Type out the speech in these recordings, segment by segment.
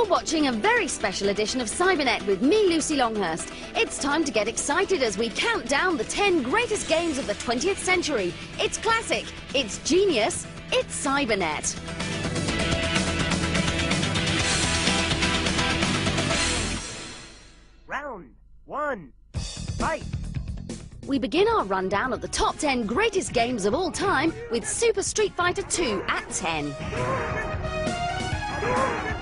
You're watching a very special edition of Cybernet with me, Lucy Longhurst. It's time to get excited as we count down the 10 greatest games of the 20th century. It's classic, it's genius, it's Cybernet. Round 1, fight! We begin our rundown of the top 10 greatest games of all time with Super Street Fighter 2 at 10.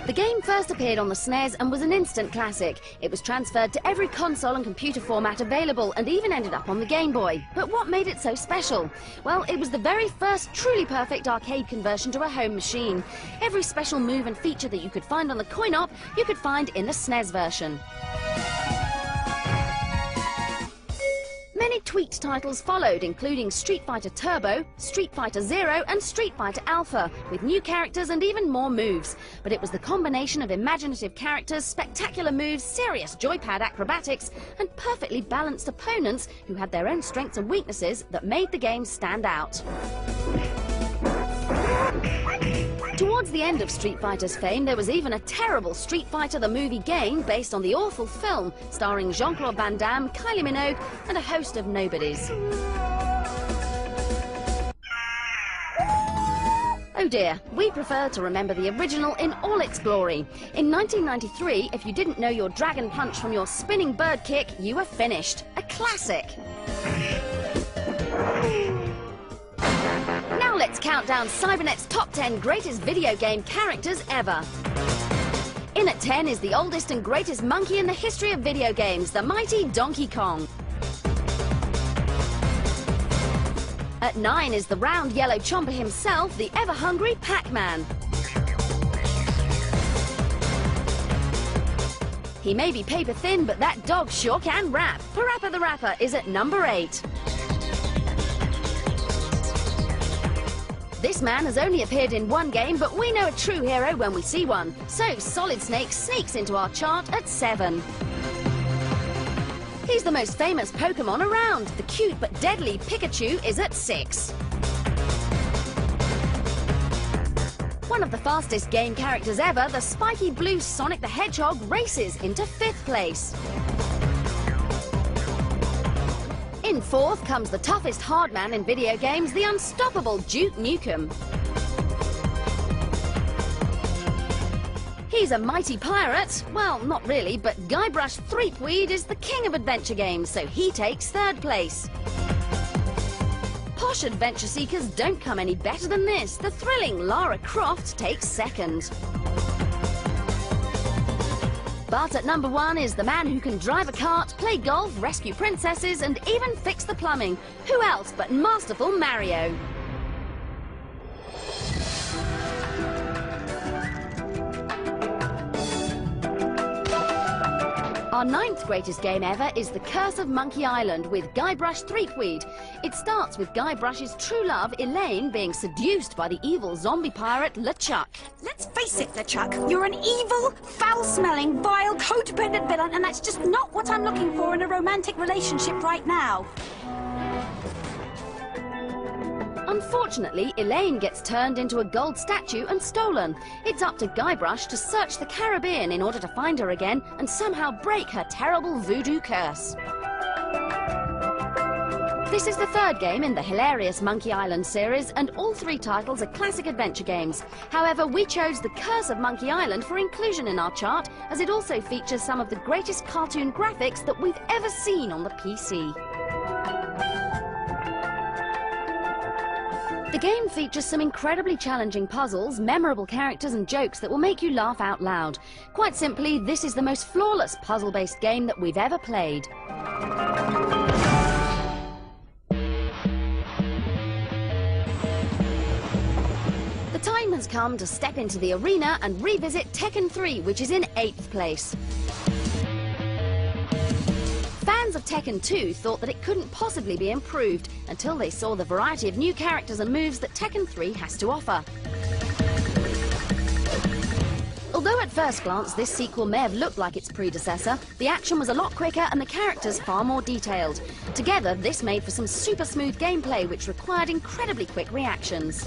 The game first appeared on the SNES and was an instant classic. It was transferred to every console and computer format available and even ended up on the Game Boy. But what made it so special? Well, it was the very first truly perfect arcade conversion to a home machine. Every special move and feature that you could find on the coin-op, you could find in the SNES version. Many tweaked titles followed, including Street Fighter Turbo, Street Fighter Zero and Street Fighter Alpha, with new characters and even more moves. But it was the combination of imaginative characters, spectacular moves, serious joypad acrobatics and perfectly balanced opponents who had their own strengths and weaknesses that made the game stand out. Towards the end of Street Fighter's fame, there was even a terrible Street Fighter the movie game based on the awful film, starring Jean-Claude Van Damme, Kylie Minogue and a host of nobodies. Oh dear, we prefer to remember the original in all its glory. In 1993, if you didn't know your dragon punch from your spinning bird kick, you were finished. A classic. Now let's count down Cybernet's top 10 greatest video game characters ever. In at 10 is the oldest and greatest monkey in the history of video games, the mighty Donkey Kong. At 9 is the round yellow chomper himself, the ever-hungry Pac-Man. He may be paper thin, but that dog sure can rap. Parappa the Rapper is at number 8. This man has only appeared in one game, but we know a true hero when we see one. So Solid Snake sneaks into our chart at 7. He's the most famous Pokemon around. The cute but deadly Pikachu is at 6. One of the fastest game characters ever, the spiky blue Sonic the Hedgehog races into 5th place. In 4th comes the toughest hard man in video games, the unstoppable Duke Nukem. He's a mighty pirate. Well, not really, but Guybrush Threepweed is the king of adventure games, so he takes 3rd place. Posh adventure seekers don't come any better than this. The thrilling Lara Croft takes 2nd. But at number 1 is the man who can drive a cart, play golf, rescue princesses and even fix the plumbing. Who else but masterful Mario? Our 9th greatest game ever is The Curse of Monkey Island with Guybrush Threepweed. It starts with Guybrush's true love, Elaine, being seduced by the evil zombie pirate LeChuck. Let's face it, LeChuck, you're an evil, foul-smelling, vile, codependent villain, and that's just not what I'm looking for in a romantic relationship right now. Unfortunately, Elaine gets turned into a gold statue and stolen. It's up to Guybrush to search the Caribbean in order to find her again and somehow break her terrible voodoo curse. This is the 3rd game in the hilarious Monkey Island series, and all 3 titles are classic adventure games. However, we chose The Curse of Monkey Island for inclusion in our chart, as it also features some of the greatest cartoon graphics that we've ever seen on the PC. The game features some incredibly challenging puzzles, memorable characters and jokes that will make you laugh out loud. Quite simply, this is the most flawless puzzle-based game that we've ever played. The time has come to step into the arena and revisit Tekken 3, which is in 8th place. Fans of Tekken 2 thought that it couldn't possibly be improved until they saw the variety of new characters and moves that Tekken 3 has to offer. Although at first glance this sequel may have looked like its predecessor, the action was a lot quicker and the characters far more detailed. Together, this made for some super smooth gameplay which required incredibly quick reactions.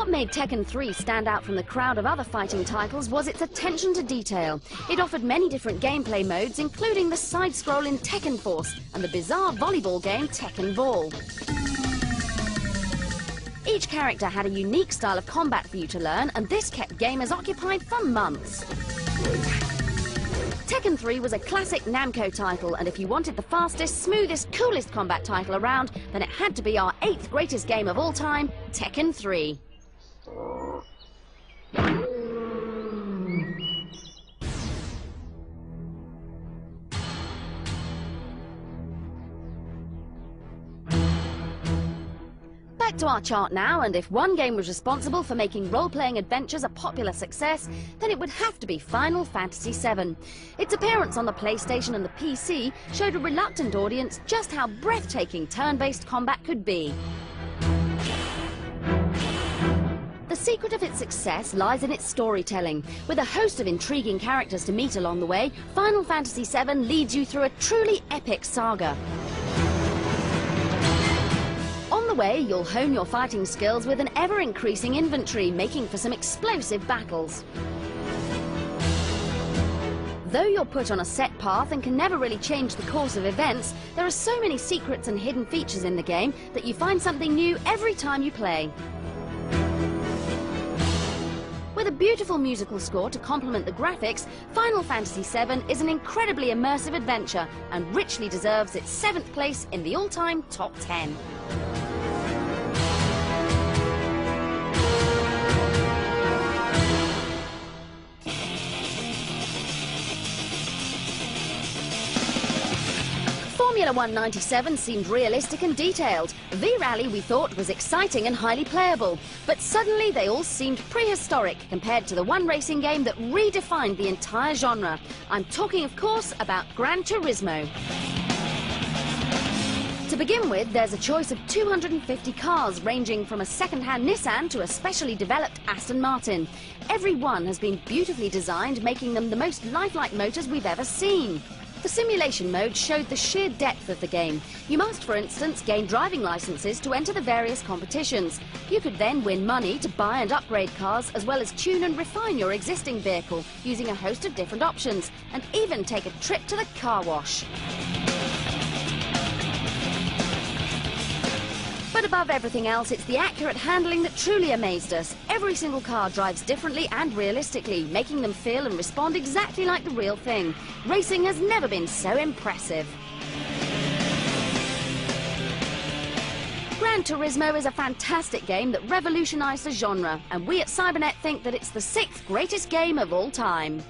What made Tekken 3 stand out from the crowd of other fighting titles was its attention to detail. It offered many different gameplay modes, including the side-scrolling Tekken Force and the bizarre volleyball game Tekken Ball. Each character had a unique style of combat for you to learn, and this kept gamers occupied for months. Tekken 3 was a classic Namco title, and if you wanted the fastest, smoothest, coolest combat title around, then it had to be our 8th greatest game of all time, Tekken 3. Back to our chart now, and if one game was responsible for making role-playing adventures a popular success, then it would have to be Final Fantasy VII. Its appearance on the PlayStation and the PC showed a reluctant audience just how breathtaking turn-based combat could be. The secret of its success lies in its storytelling. With a host of intriguing characters to meet along the way, Final Fantasy VII leads you through a truly epic saga. On the way, you'll hone your fighting skills with an ever-increasing inventory, making for some explosive battles. Though you're put on a set path and can never really change the course of events, there are so many secrets and hidden features in the game that you find something new every time you play. With a beautiful musical score to complement the graphics, Final Fantasy VII is an incredibly immersive adventure and richly deserves its 7th place in the all-time top 10. Formula 197 seemed realistic and detailed. V-Rally we thought was exciting and highly playable, but suddenly they all seemed prehistoric compared to the one racing game that redefined the entire genre. I'm talking, of course, about Gran Turismo. To begin with, there's a choice of 250 cars ranging from a second-hand Nissan to a specially developed Aston Martin. Every one has been beautifully designed, making them the most lifelike motors we've ever seen. The simulation mode showed the sheer depth of the game. You must, for instance, gain driving licenses to enter the various competitions. You could then win money to buy and upgrade cars, as well as tune and refine your existing vehicle using a host of different options, and even take a trip to the car wash. But above everything else, it's the accurate handling that truly amazed us. Every single car drives differently and realistically, making them feel and respond exactly like the real thing. Racing has never been so impressive. Gran Turismo is a fantastic game that revolutionized the genre, and we at Cybernet think that it's the 6th greatest game of all time.